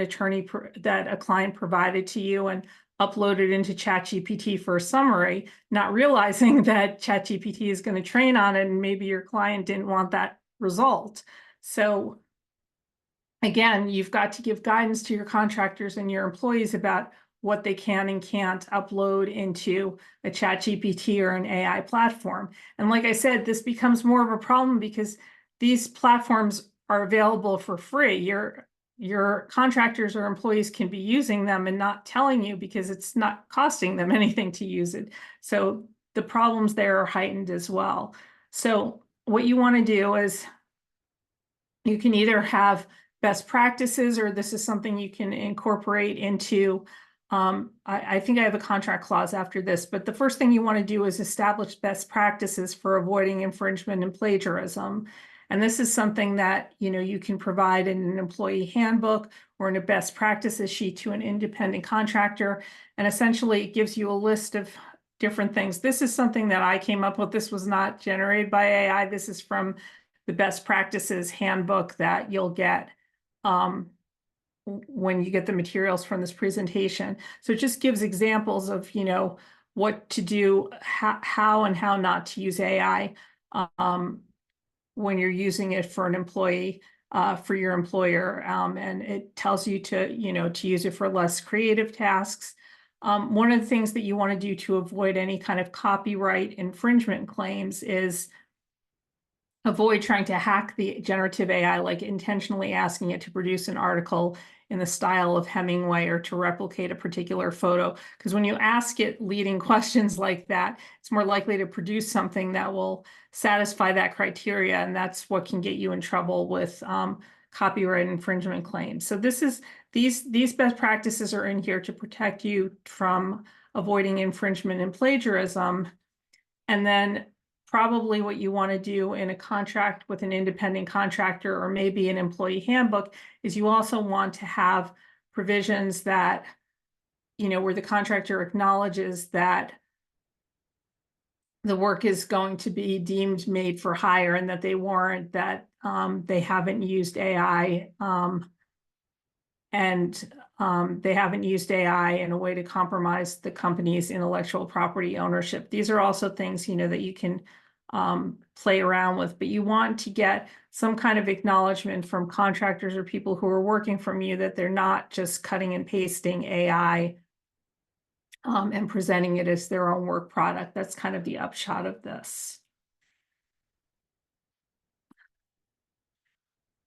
that a client provided to you and upload it into ChatGPT for a summary, not realizing that ChatGPT is going to train on it, and maybe your client didn't want that result. So again, you've got to give guidance to your contractors and your employees about what they can and can't upload into a ChatGPT or an AI platform. And like I said, this becomes more of a problem because these platforms are available for free. Your contractors or employees can be using them and not telling you because it's not costing them anything to use it. So the problems there are heightened as well. So what you want to do is you can either have best practices, or this is something you can incorporate into. I think I have a contract clause after this, but the first thing you want to do is establish best practices for avoiding infringement and plagiarism. And this is something that you can provide in an employee handbook or in a best practices sheet to an independent contractor. And essentially it gives you a list of different things. This is something that I came up with. This was not generated by AI. This is from the best practices handbook that you'll get when you get the materials from this presentation. So it just gives examples of, what to do, how and how not to use AI when you're using it for an employee, for your employer. And it tells you to use it for less creative tasks. One of the things that you want to do to avoid any kind of copyright infringement claims is avoid trying to hack the generative AI, like intentionally asking it to produce an article in the style of Hemingway or to replicate a particular photo. Because when you ask it leading questions like that, it's more likely to produce something that will satisfy that criteria. And that's what can get you in trouble with copyright infringement claims. So these best practices are in here to protect you from avoiding infringement and plagiarism. And then probably what you want to do in a contract with an independent contractor or maybe an employee handbook is you also want to have provisions that, where the contractor acknowledges that the work is going to be deemed made for hire and that they warrant that they haven't used AI they haven't used AI in a way to compromise the company's intellectual property ownership. These are also things, that you can play around with, but you want to get some kind of acknowledgement from contractors or people who are working from you that they're not just cutting and pasting AI and presenting it as their own work product. That's kind of the upshot of this.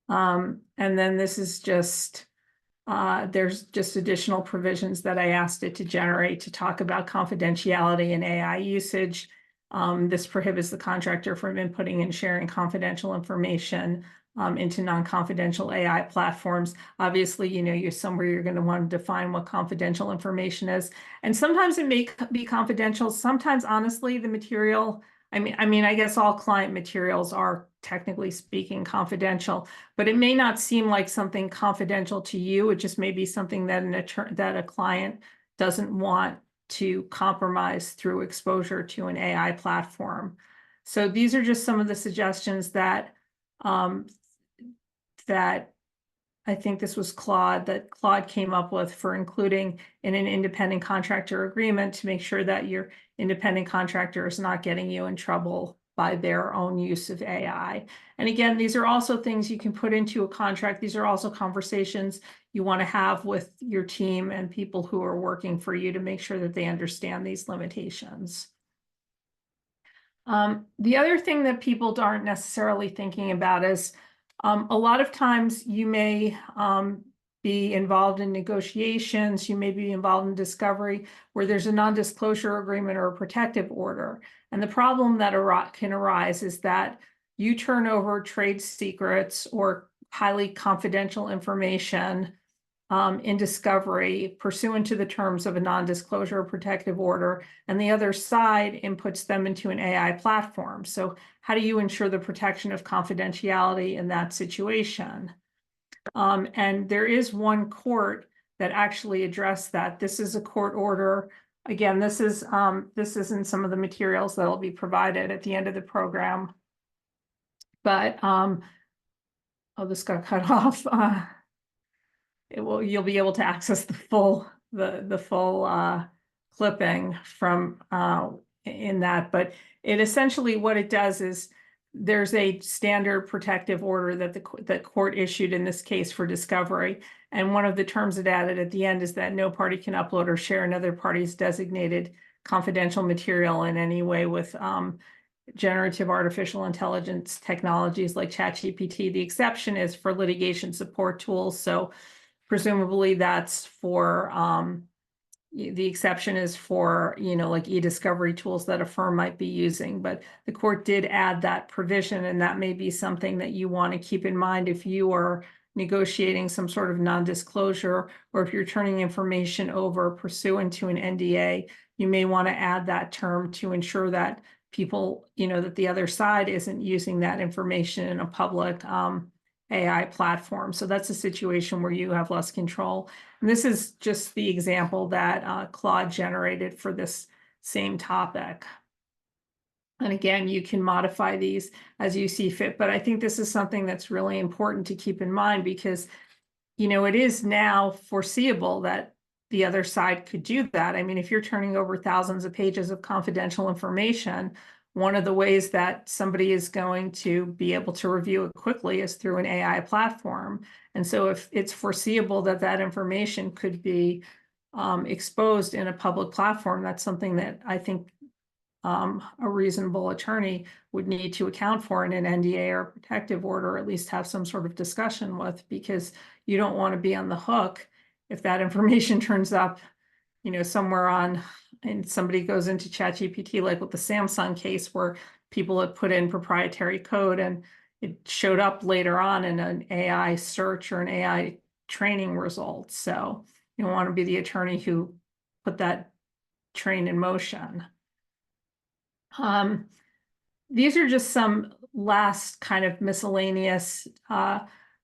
And then this is just, there's just additional provisions that I asked it to generate to talk about confidentiality and AI usage. This prohibits the contractor from inputting and sharing confidential information into non-confidential AI platforms. Obviously, you're somewhere you're going to want to define what confidential information is. And sometimes it may be confidential. Sometimes, honestly, the material, I guess all client materials are technically speaking confidential, but it may not seem like something confidential to you. It just may be something that a client doesn't want to compromise through exposure to an AI platform. So these are just some of the suggestions that I think this was Claude came up with for including in an independent contractor agreement to make sure that your independent contractor is not getting you in trouble by their own use of AI. And again, these are also things you can put into a contract. These are also conversations you want to have with your team and people who are working for you to make sure that they understand these limitations. The other thing that people aren't necessarily thinking about is a lot of times you may be involved in negotiations, you may be involved in discovery where there's a non-disclosure agreement or a protective order. And the problem that can arise is that you turn over trade secrets or highly confidential information in discovery pursuant to the terms of a non-disclosure or protective order, and the other side inputs them into an AI platform. So how do you ensure the protection of confidentiality in that situation? And there is one court that actually addressed that. This is a court order. Again, this is in some of the materials that will be provided at the end of the program. But oh, this got cut off. You'll be able to access the full clipping from in that. But it essentially, what it does is there's a standard protective order that the court issued in this case for discovery. And one of the terms it added at the end is that no party can upload or share another party's designated confidential material in any way with generative artificial intelligence technologies like ChatGPT. The exception is for litigation support tools. So presumably that's for the exception is for, like e-discovery tools that a firm might be using. But the court did add that provision, and that may be something that you want to keep in mind if you are negotiating some sort of non-disclosure, or if you're turning information over pursuant to an NDA, you may want to add that term to ensure that people, that the other side isn't using that information in a public AI platform. So that's a situation where you have less control. And this is just the example that Claude generated for this same topic. And again, you can modify these as you see fit, but I think this is something that's really important to keep in mind because, it is now foreseeable that the other side could do that. I mean, if you're turning over thousands of pages of confidential information, one of the ways that somebody is going to be able to review it quickly is through an AI platform. And so if it's foreseeable that that information could be exposed in a public platform, that's something that I think a reasonable attorney would need to account for in an NDA or protective order, or at least have some sort of discussion with, because you don't want to be on the hook if that information turns up, somewhere on, and somebody goes into ChatGPT, like with the Samsung case where people had put in proprietary code and it showed up later on in an AI search or an AI training result. So you want to be the attorney who put that train in motion. These are just some last kind of miscellaneous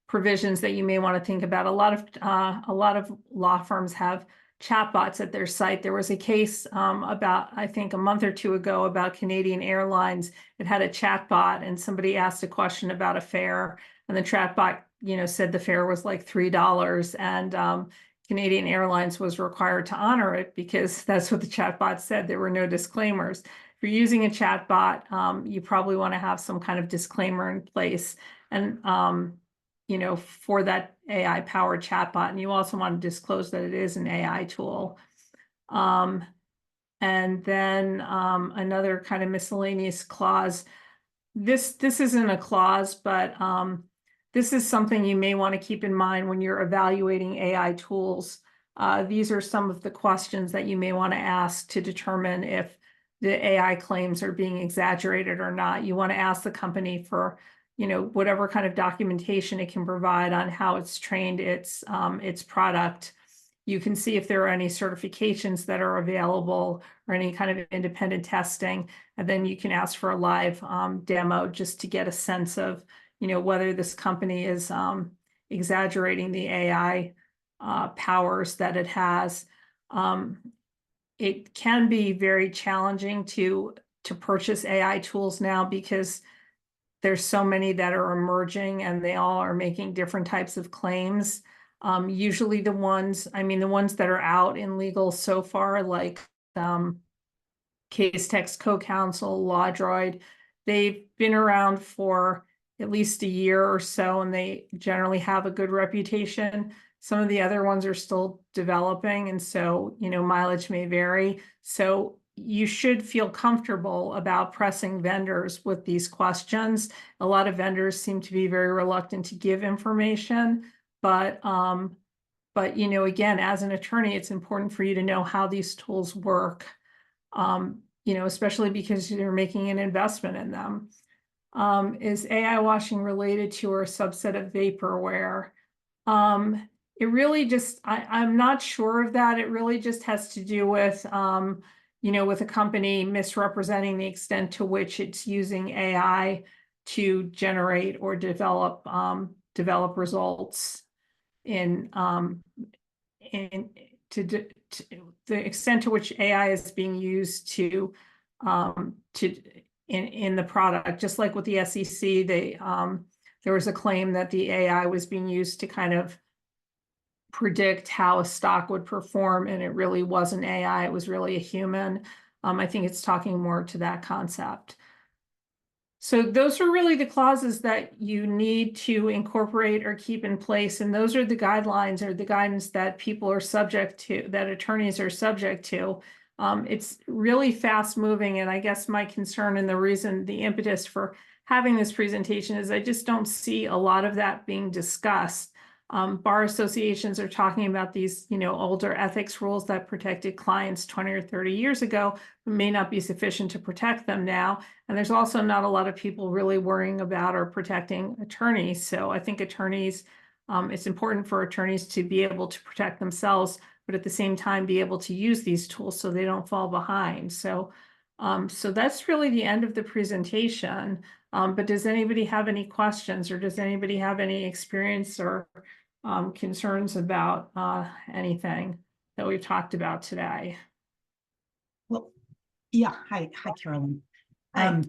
provisions that you may want to think about. A lot of law firms have chatbots at their site. There was a case about, I think, a month or two ago about Canadian Airlines. It had a chatbot, and somebody asked a question about a fare, and the chatbot, said the fare was like $3, and Canadian Airlines was required to honor it because that's what the chatbot said. There were no disclaimers. If you're using a chatbot, you probably want to have some kind of disclaimer in place, and for that AI-powered chatbot, and you also want to disclose that it is an AI tool. And then another kind of miscellaneous clause. This isn't a clause, but this is something you may want to keep in mind when you're evaluating AI tools. These are some of the questions that you may want to ask to determine if the AI claims are being exaggerated or not. You want to ask the company for whatever kind of documentation it can provide on how it's trained its product. You can see if there are any certifications that are available or any kind of independent testing, and then you can ask for a live demo just to get a sense of whether this company is exaggerating the AI powers that it has. It can be very challenging to purchase AI tools now because there's so many that are emerging and they all are making different types of claims. Usually the ones that are out in legal so far, like Case Text Co-Counsel, LawDroid, they've been around for at least a year or so, and they generally have a good reputation. Some of the other ones are still developing, and so, mileage may vary. So you should feel comfortable about pressing vendors with these questions. A lot of vendors seem to be very reluctant to give information, but again, as an attorney, it's important for you to know how these tools work, especially because you're making an investment in them. Is AI washing related to or a subset of vaporware? It really just, I'm not sure of that. It really just has to do with, with a company misrepresenting the extent to which it's using AI to generate or develop results in, in to the extent to which AI is being used in the product. Just like with the SEC, there was a claim that the AI was being used to kind of predict how a stock would perform, and it really wasn't AI, it was really a human. I think it's talking more to that concept. So those are really the clauses that you need to incorporate or keep in place, and those are the guidelines or the guidance that people are subject to, that attorneys are subject to. It's really fast moving, and I guess my concern and the reason, the impetus for having this presentation is I just don't see a lot of that being discussed. Bar associations are talking about these, older ethics rules that protected clients 20 or 30 years ago, but may not be sufficient to protect them now. And there's also not a lot of people really worrying about or protecting attorneys. So I think attorneys, it's important for attorneys to be able to protect themselves, but at the same time be able to use these tools so they don't fall behind. So that's really the end of the presentation. But does anybody have any questions, or does anybody have any experience or concerns about anything that we've talked about today? Well, yeah. Hi, Carolyn. Hi.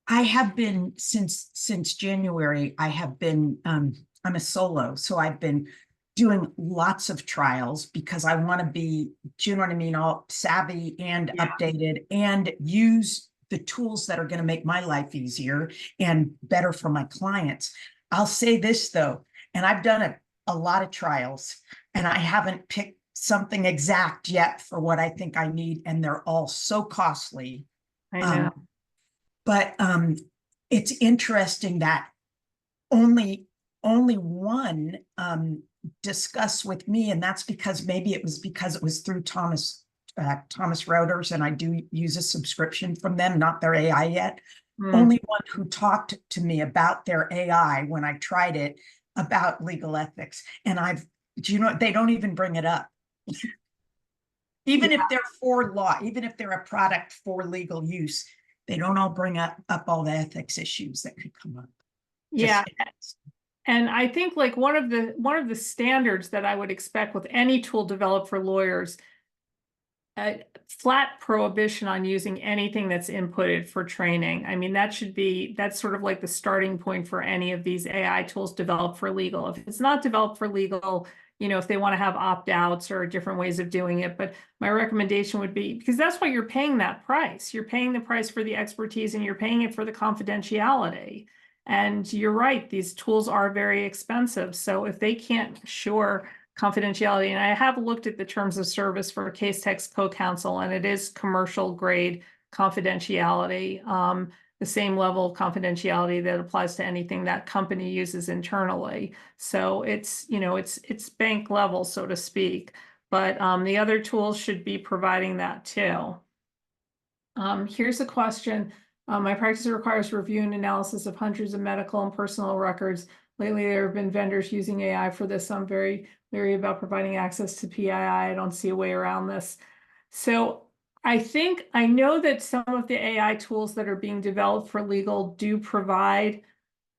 I have been since January. I have been. I'm a solo, so I've been doing lots of trials because I want to be, do you know what I mean, all savvy and updated, and use the tools that are going to make my life easier and better for my clients. I'll say this though, and I've done a lot of trials, and I haven't picked something exact yet for what I think I need, and they're all so costly. I know. But it's interesting that only one discussed with me, and that's because maybe it was through Thomas Reuters, and I do use a subscription from them, not their AI yet. Only one who talked to me about their AI when I tried it, about legal ethics. And they don't even bring it up. Even if they're for law, even if they're a product for legal use, they don't all bring up all the ethics issues that could come up. Yeah. And I think like one of the standards that I would expect with any tool developed for lawyers, a flat prohibition on using anything that's inputted for training. I mean, that's sort of like the starting point for any of these AI tools developed for legal. If it's not developed for legal, if they want to have opt-outs or different ways of doing it. But my recommendation would be, because that's why you're paying that price. You're paying the price for the expertise, and you're paying it for the confidentiality. And you're right, these tools are very expensive. So if they can't ensure confidentiality, and I have looked at the terms of service for Case Text Co-Counsel, and it is commercial grade confidentiality, the same level of confidentiality that applies to anything that company uses internally. So it's bank level, so to speak. But the other tools should be providing that too. Here's a question. My practice requires review and analysis of hundreds of medical and personal records. Lately, there have been vendors using AI for this. I'm very leery about providing access to PII. I don't see a way around this. So I know that some of the AI tools that are being developed for legal do provide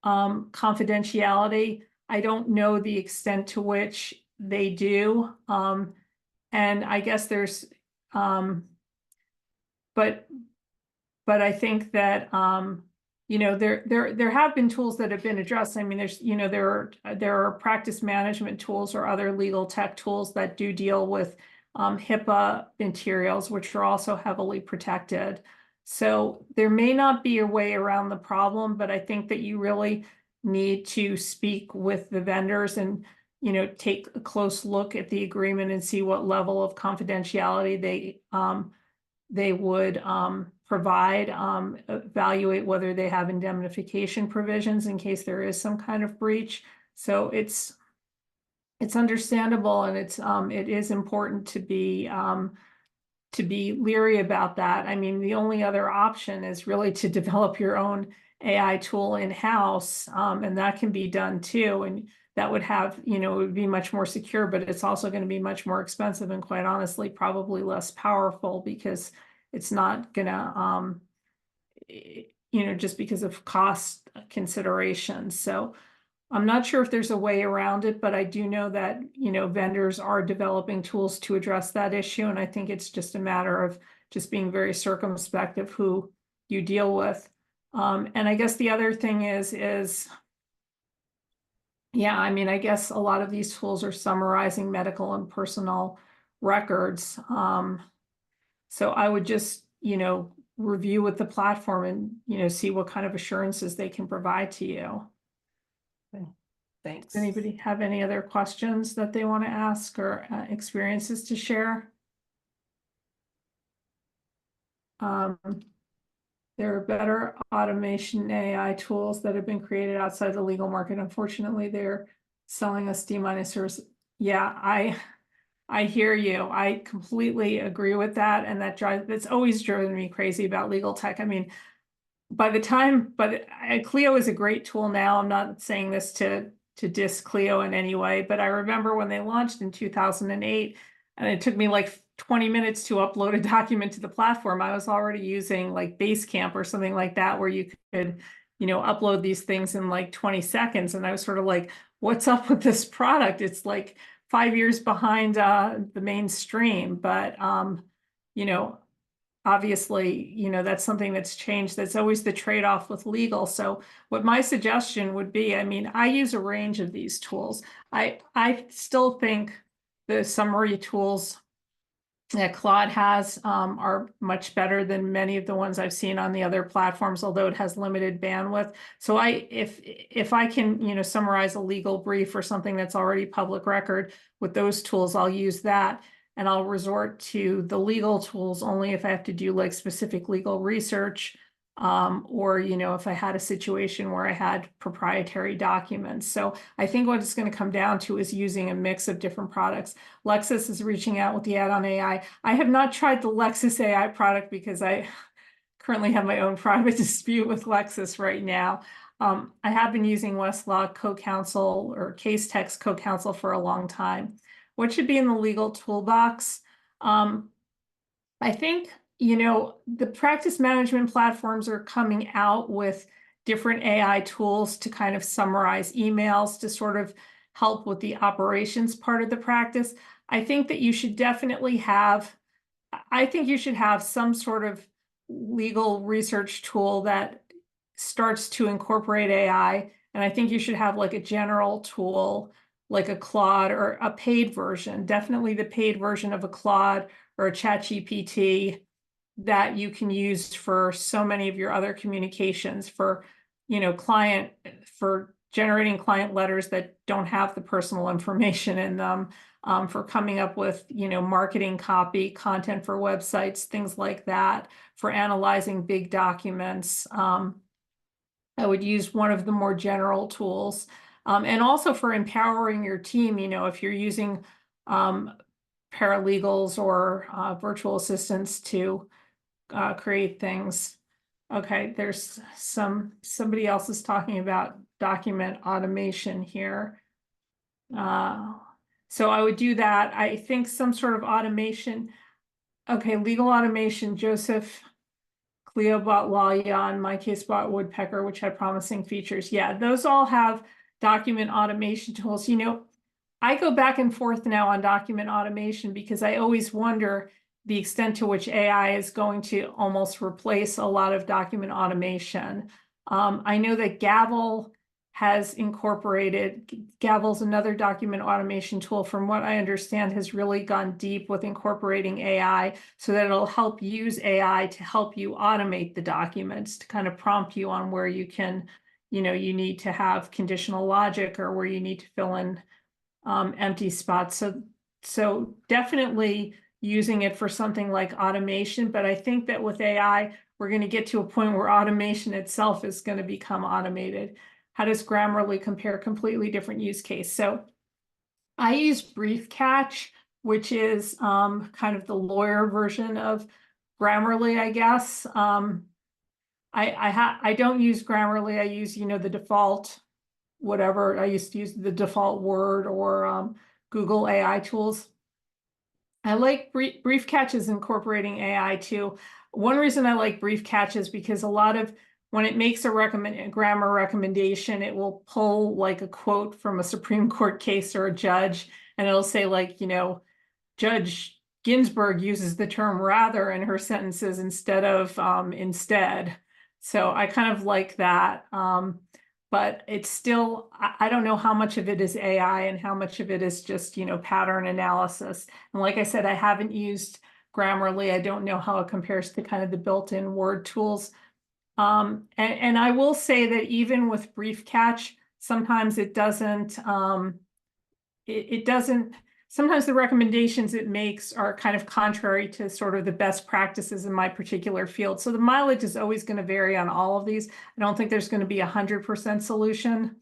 confidentiality. I don't know the extent to which they do. And I guess there's, but I think that there have been tools that have been addressed. I mean, there are practice management tools or other legal tech tools that do deal with HIPAA materials, which are also heavily protected. So there may not be a way around the problem, but I think that you really need to speak with the vendors and take a close look at the agreement and see what level of confidentiality they would provide, evaluate whether they have indemnification provisions in case there is some kind of breach. So it's understandable, and it is important to be to be leery about that. I mean, the only other option is really to develop your own AI tool in-house, and that can be done too. And that would have, it would be much more secure, but it's also going to be much more expensive and quite honestly, probably less powerful because it's not gonna, just because of cost considerations. So I'm not sure if there's a way around it, but I do know that, vendors are developing tools to address that issue. And I think it's just a matter of just being very circumspect of who you deal with. And I guess the other thing is, yeah, I mean, I guess a lot of these tools are summarizing medical and personal records. So I would just, review with the platform and, see what kind of assurances they can provide to you. Thanks. Does anybody have any other questions that they want to ask or experiences to share? There are better automation AI tools that have been created outside the legal market. Unfortunately, they're selling us D-minus service. Yeah, I hear you. I completely agree with that. And that's always driven me crazy about legal tech. I mean, Clio is a great tool now. I'm not saying this to diss Clio in any way, but I remember when they launched in 2008, and it took me like 20 minutes to upload a document to the platform. I was already using like Basecamp or something like that, where you could, upload these things in like 20 seconds. And I was sort of like, what's up with this product? It's like 5 years behind the mainstream, but obviously, that's something that's changed. That's always the trade-off with legal. So what my suggestion would be, I mean, I use a range of these tools. I still think the summary tools that Claude has are much better than many of the ones I've seen on the other platforms, although it has limited bandwidth. So if I can, summarize a legal brief or something that's already public record with those tools, I'll use that. And I'll resort to the legal tools only if I have to do like specific legal research, or, if I had a situation where I had proprietary documents. So I think what it's going to come down to is using a mix of different products. Lexis is reaching out with the add-on AI. I have not tried the Lexis AI product because I currently have my own private dispute with Lexis right now. I have been using Westlaw Co-Counsel or Case Text Co-Counsel for a long time. What should be in the legal toolbox? I think, the practice management platforms are coming out with different AI tools to kind of summarize emails to sort of help with the operations part of the practice. I think that you should definitely have, some sort of legal research tool that starts to incorporate AI. And I think you should have like a general tool, like a Claude or a paid version, definitely the paid version of a Claude or a ChatGPT that you can use for so many of your other communications for, for generating client letters that don't have the personal information in them, for coming up with, marketing copy, content for websites, things like that, for analyzing big documents. I would use one of the more general tools. And also for empowering your team, if you're using paralegals or virtual assistants to create things. Okay, there's somebody else is talking about document automation here. So I would do that. I think some sort of automation. Okay, legal automation, Joseph. Cleobot, Lawya, in my case, bought Woodpecker, which had promising features. Yeah, those all have document automation tools. I go back and forth now on document automation because I always wonder the extent to which AI is going to almost replace a lot of document automation. I know that Gavel has incorporated, Gavel's another document automation tool, from what I understand, has really gone deep with incorporating AI so that it'll help use AI to help you automate the documents, to kind of prompt you on where you can, you need to have conditional logic or where you need to fill in empty spots. So definitely using it for something like automation, but I think that with AI, we're going to get to a point where automation itself is going to become automated. How does Grammarly compare? Completely different use case. So I use Brief Catch which is kind of the lawyer version of Grammarly, I guess. I don't use Grammarly. I use, the default, whatever. I used to use the default Word or Google AI tools. I like brief catches incorporating AI too. One reason I like brief catches because a lot of when it makes a grammar recommendation, it will pull like a quote from a Supreme Court case or a judge, and it'll say like, Judge Ginsburg uses the term rather in her sentences instead of instead. So I kind of like that. But it's still, I don't know how much of it is AI and how much of it is just, pattern analysis. And like I said, I haven't used Grammarly. I don't know how it compares to kind of the built-in word tools. And I will say that even with brief catch, sometimes it doesn't, it doesn't, sometimes the recommendations it makes are kind of contrary to sort of the best practices in my particular field. So the mileage is always going to vary on all of these. I don't think there's going to be 100% solution.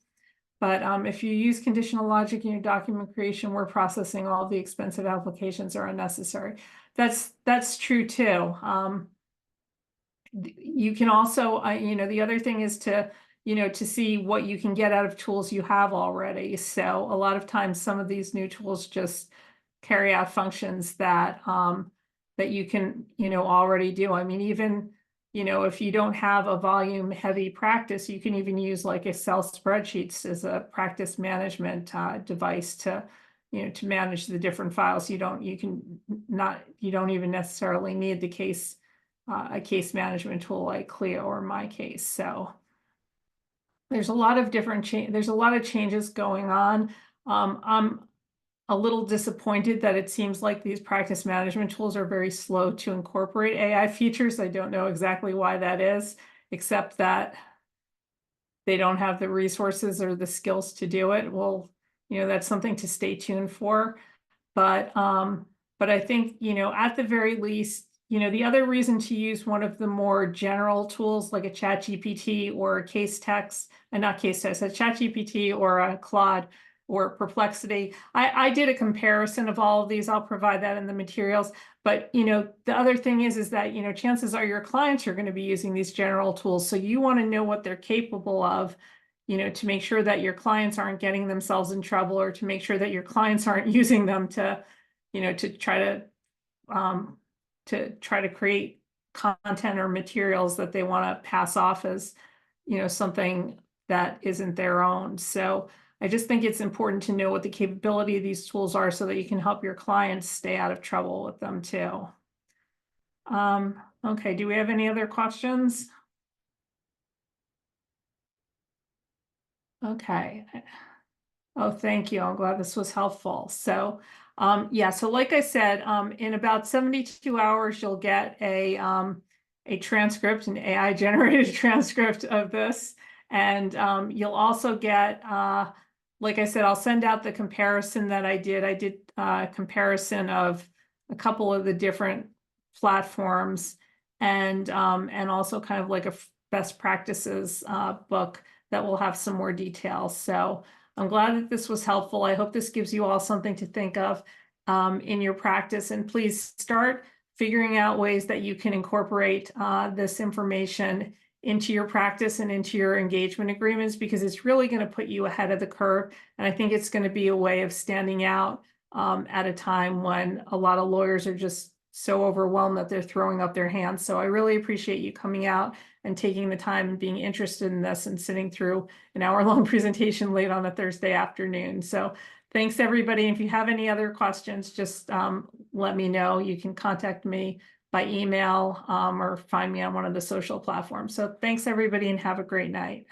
But if you use conditional logic in your document creation, word processing, all of the expensive applications are unnecessary. That's true too. You can also, the other thing is to see what you can get out of tools you have already. So a lot of times some of these new tools just carry out functions that that you can, already do. I mean, even, if you don't have a volume heavy practice, you can even use like Excel spreadsheets as a practice management device to, to manage the different files. You don't even necessarily need a case management tool like Clio or MyCase. So there's a lot of there's a lot of changes going on. I'm a little disappointed that it seems like these practice management tools are very slow to incorporate AI features. I don't know exactly why that is, except that they don't have the resources or the skills to do it. Well, that's something to stay tuned for. But I think, at the very least, the other reason to use one of the more general tools like a ChatGPT or a not case text, a ChatGPT or a Claude or Perplexity. I did a comparison of all of these. I'll provide that in the materials. But, the other thing is that, chances are your clients are going to be using these general tools. So you want to know what they're capable of, to make sure that your clients aren't getting themselves in trouble, or to make sure that your clients aren't using them to, to try to create content or materials that they want to pass off as, something that isn't their own. So I just think it's important to know what the capability of these tools are so that you can help your clients stay out of trouble with them too. Okay, do we have any other questions? Okay. Oh, thank you. I'm glad this was helpful. So, yeah, so like I said, in about 72 hours, you'll get a transcript, an AI generated transcript of this. And you'll also get, like I said, I'll send out the comparison that I did. I did a comparison of a couple of the different platforms and also kind of like a best practices book that will have some more details. So I'm glad that this was helpful. I hope this gives you all something to think of in your practice. And please start figuring out ways that you can incorporate this information into your practice and into your engagement agreements, because it's really going to put you ahead of the curve. And I think it's going to be a way of standing out at a time when a lot of lawyers are just so overwhelmed that they're throwing up their hands. So I really appreciate you coming out and taking the time and being interested in this and sitting through an hour-long presentation late on a Thursday afternoon. So thanks, everybody. If you have any other questions, just let me know. You can contact me by email or find me on one of the social platforms. So thanks, everybody, and have a great night.